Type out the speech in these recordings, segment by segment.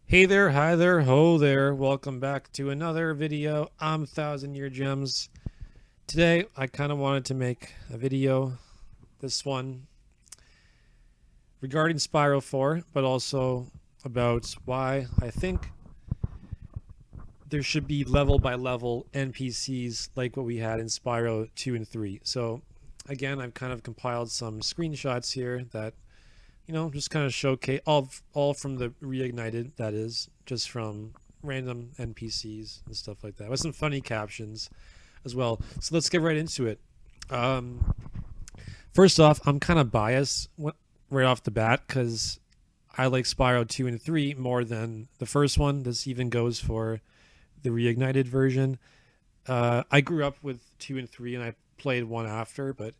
Hey there, hi there, ho there. Welcome back to another video. I'm Thousand Year Gems. Today, I kind of wanted to make a video, this one, regarding Spyro 4, but also about why I think there should be level by level NPCs like what we had in Spyro 2 and 3. So, again, I've kind of compiled some screenshots here that just kind of showcase all from the Reignited, that is, just from random NPCs and stuff like that, with some funny captions as well. So let's get right into it. Um, First off, I'm kind of biased right off the bat because I like Spyro 2 and 3 more than the first one. This even goes for the Reignited version. I grew up with 2 and 3 and I played 1 after, but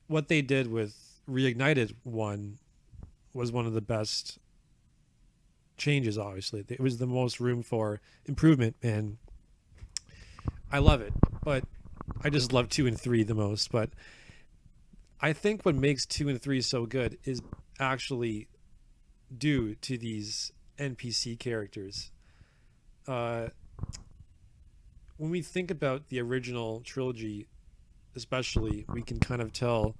what they did with Reignited 1 was one of the best changes. Obviously, it was the most room for improvement, and I love it. But I just love 2 and 3 the most. But I think what makes 2 and 3 so good is actually due to these NPC characters. Uh, when we think about the original trilogy, especially, we can kind of tell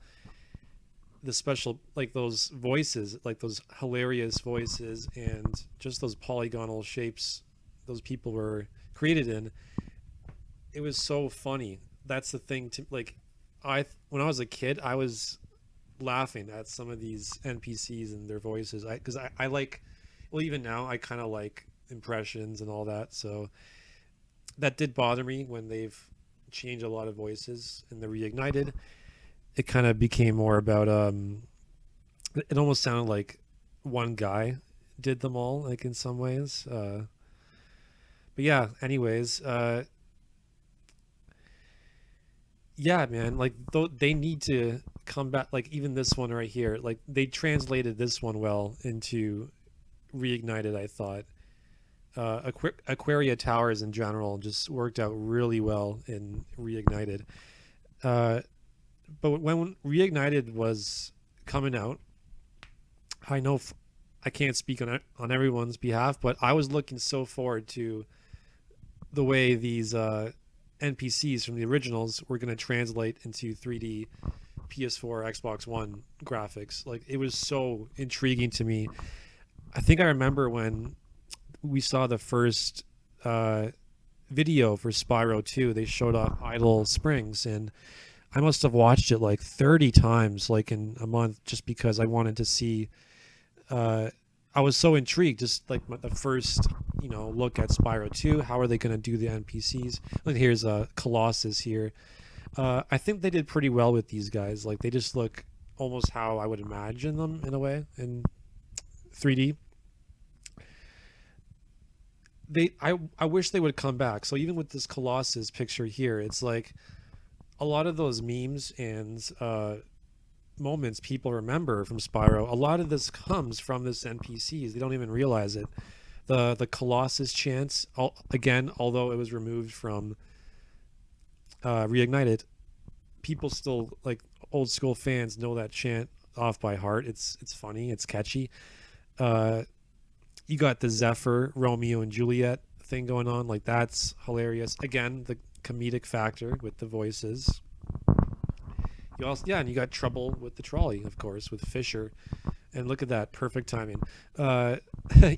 the special, like those voices, like those hilarious voices and just those polygonal shapes those people were created in. It was so funny. That's the thing to like. I When I was a kid, I was laughing at some of these NPCs and their voices. I like, well, even now I kind of like impressions and all that. So that did bother me when they've changed a lot of voices in the Reignited. It kind of became more about it almost sounded like one guy did them all, like in some ways. But yeah, anyways, yeah, man, like they need to come back. Like even this one right here, like they translated this one well into Reignited. I thought Aquaria Towers in general just worked out really well in Reignited. Uh, but when Reignited was coming out, I know I can't speak on everyone's behalf, but I was looking so forward to the way these NPCs from the originals were going to translate into 3D PS4, Xbox One graphics. Like it was so intriguing to me. I think I remember when we saw the first uh, video for Spyro 2, they showed off Idle Springs, and I must have watched it like 30 times, like in a month, just because I wanted to see. Uh, I was so intrigued, just like the first, look at Spyro 2. How are they going to do the NPCs? Like here's Colossus here. I think they did pretty well with these guys. Like they just look almost how I would imagine them in a way in 3D. I wish they would come back. So even with this Colossus picture here, it's like a lot of those memes and moments people remember from Spyro. A lot of this comes from this NPCs. They don't even realize it. The Colossus chants, again, although it was removed from Reignited, people still, like old school fans, know that chant off by heart. It's funny, it's catchy. Uh, you got the Zephyr Romeo and Juliet thing going on, like that's hilarious. Again, the comedic factor with the voices. You also, yeah, and you got Trouble with the Trolley, of course, with Fisher. And look at that, perfect timing. Uh,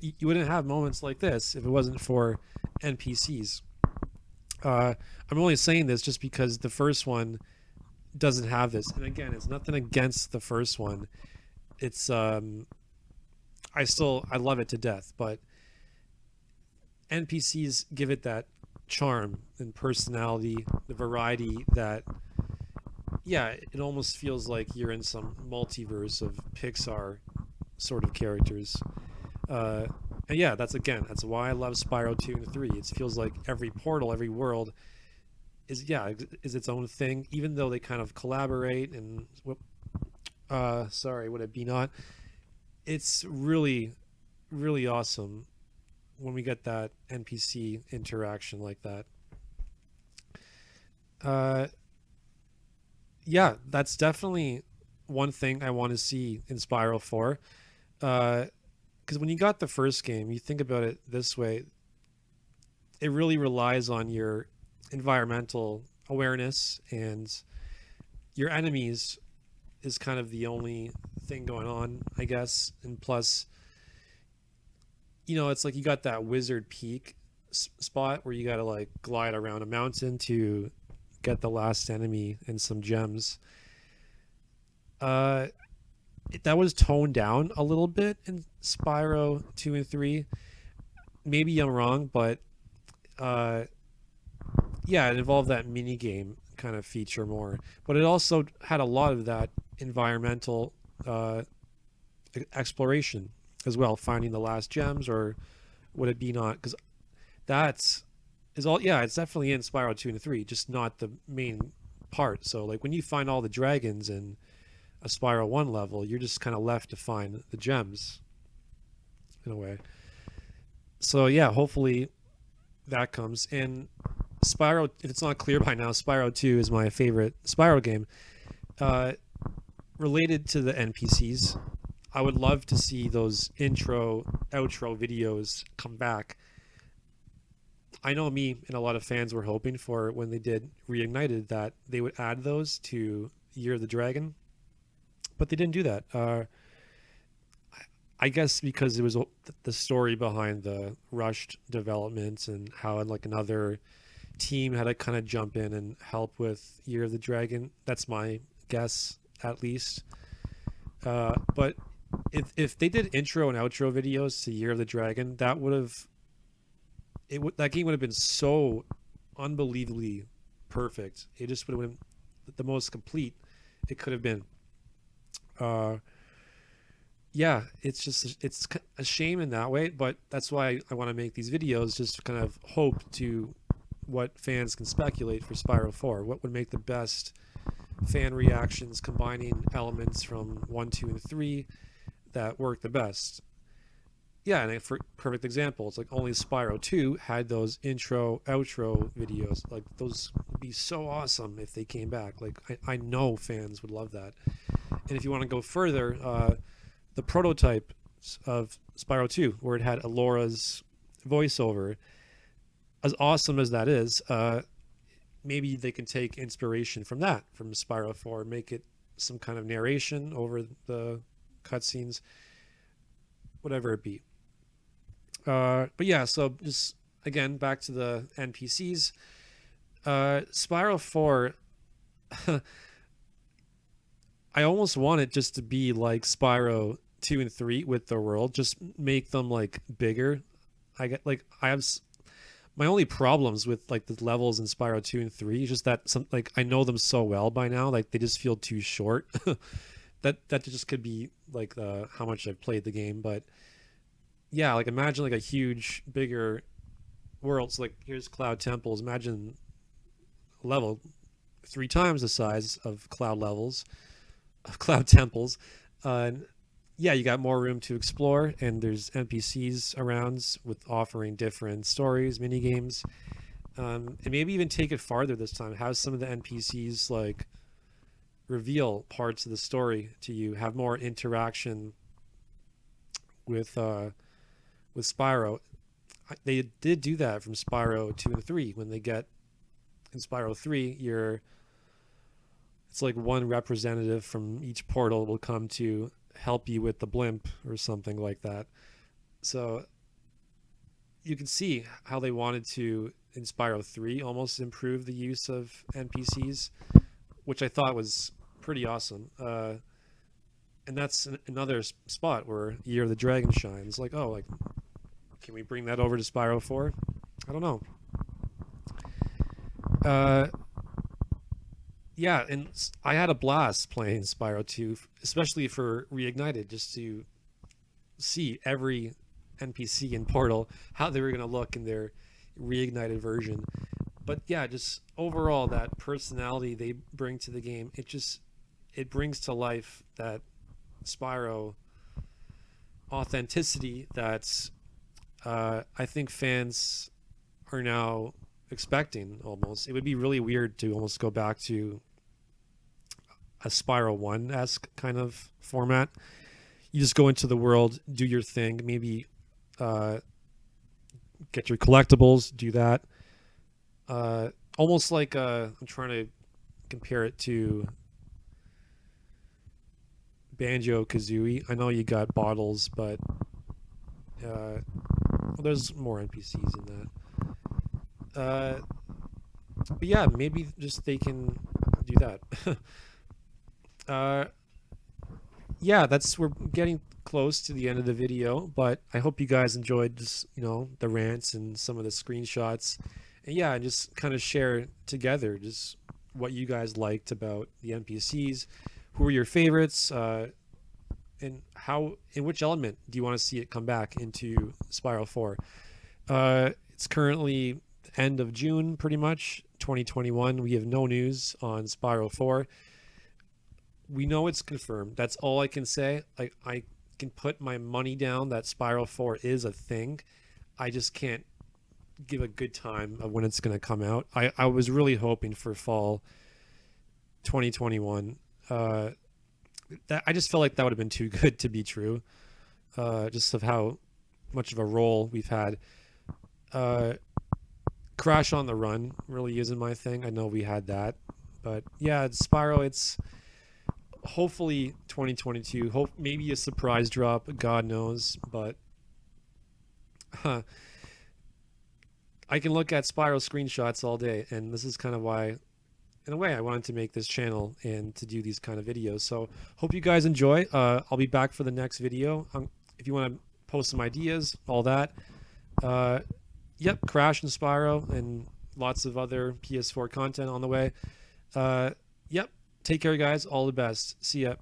you wouldn't have moments like this if it wasn't for NPCs. I'm only saying this just because the first one doesn't have this, and again, it's nothing against the first one. It's I love it to death, but NPCs give it that charm and personality, the variety that, yeah, it almost feels like you're in some multiverse of Pixar sort of characters. Uh, and yeah, that's why I love Spyro 2 and 3. It feels like every portal, every world is its own thing, even though they kind of collaborate and sorry, would it be not? It's really, really awesome when we get that NPC interaction like that. Uh, yeah, that's definitely one thing I want to see in Spiral 4. Uh, because when you got the first game, you think about it this way, it really relies on your environmental awareness, and your enemies is kind of the only thing going on, I guess. And plus, it's like you got that wizard peak spot where you got to like glide around a mountain to get the last enemy and some gems. uh that was toned down a little bit in Spyro 2 and 3. Maybe I'm wrong, but uh yeah, it involved that mini game kind of feature more, but it also had a lot of that environmental uh exploration as well, finding the last gems, or would it be not? Because that's is all. Yeah, it's definitely in Spyro 2 and 3, just not the main part. So like when you find all the dragons in a Spyro 1 level, you're just kind of left to find the gems in a way. So yeah, hopefully that comes. And Spyro, if it's not clear by now, Spyro 2 is my favorite Spyro game. Uh, Related to the NPCs, I would love to see those intro, outro videos come back. I know me and a lot of fans were hoping for, when they did Reignited, that they would add those to Year of the Dragon, but they didn't do that. I guess because it was the story behind the rushed development, and how like another team had to kind of jump in and help with Year of the Dragon. That's my guess, at least. But if they did intro and outro videos to Year of the Dragon, that would have that game would have been so unbelievably perfect. It just would have been the most complete it could have been. Uh, yeah, it's a shame in that way, but that's why I want to make these videos, just to kind of hope to what fans can speculate for Spyro 4. What would make the best fan reactions, combining elements from 1, 2, and 3 that work the best. Yeah, and for perfect example, it's like only Spyro 2 had those intro, outro videos. Like those would be so awesome if they came back. Like I know fans would love that. And if you want to go further, the prototype of Spyro 2, where it had Alora's voiceover, as awesome as that is, maybe they can take inspiration from that, from Spyro 4, make it some kind of narration over the cutscenes, whatever it be. But yeah, so just again, back to the NPCs. Spyro 4, I almost want it just to be like Spyro 2 and 3 with the world, just make them like bigger. I have my only problems with like the levels in Spyro 2 and 3 is just that some, like, I know them so well by now, like they just feel too short. That just could be like how much I've played the game, but yeah, like imagine like a huge, bigger world. So like here's Cloud Temples. Imagine a level 3 times the size of Cloud levels, of Cloud Temples. And yeah, you got more room to explore, and there's NPCs around with offering different stories, mini games, and maybe even take it farther this time. Have some of the NPCs like reveal parts of the story to you. Have more interaction with Spyro. They did do that from Spyro 2 and 3. When they get in Spyro 3, it's like one representative from each portal will come to help you with the blimp or something like that. So you can see how they wanted to, in Spyro 3, almost improve the use of NPCs, which I thought was pretty awesome. And that's another spot where Year of the Dragon shines. Like, oh, like, can we bring that over to Spyro 4? I don't know. Yeah, and I had a blast playing Spyro 2, especially for Reignited, just to see every NPC in Portal, how they were going to look in their Reignited version. But yeah, just overall, that personality they bring to the game, it brings to life that Spyro authenticity that I think fans are now expecting. Almost, it would be really weird to almost go back to a Spyro 1-esque kind of format. you just go into the world, do your thing, maybe get your collectibles, do that. Almost like I'm trying to compare it to Banjo Kazooie. I know you got bottles, but well, there's more NPCs in that. But yeah, maybe just they can do that. uh, yeah, we're getting close to the end of the video, but I hope you guys enjoyed just the rants and some of the screenshots, and yeah, and just kind of share together just what you guys liked about the NPCs, who are your favorites, and in which element do you want to see it come back into Spyro 4. It's currently end of June, pretty much 2021. We have no news on Spyro 4. We know it's confirmed. That's all I can say. I can put my money down that Spyro 4 is a thing. I just can't give a good time of when it's going to come out. I was really hoping for fall 2021. I just felt like that would have been too good to be true. Just of how much of a role we've had. Crash on the Run really isn't my thing. I know we had that, but yeah, it's Spyro. It's hopefully 2022. Hope maybe a surprise drop. God knows, but I can look at Spyro screenshots all day, and this is kind of why, in a way, I wanted to make this channel and to do these kind of videos. So hope you guys enjoy. I'll be back for the next video. If you want to post some ideas, all that. Yep, Crash and Spyro and lots of other PS4 content on the way. Yep, take care, guys. All the best. See ya.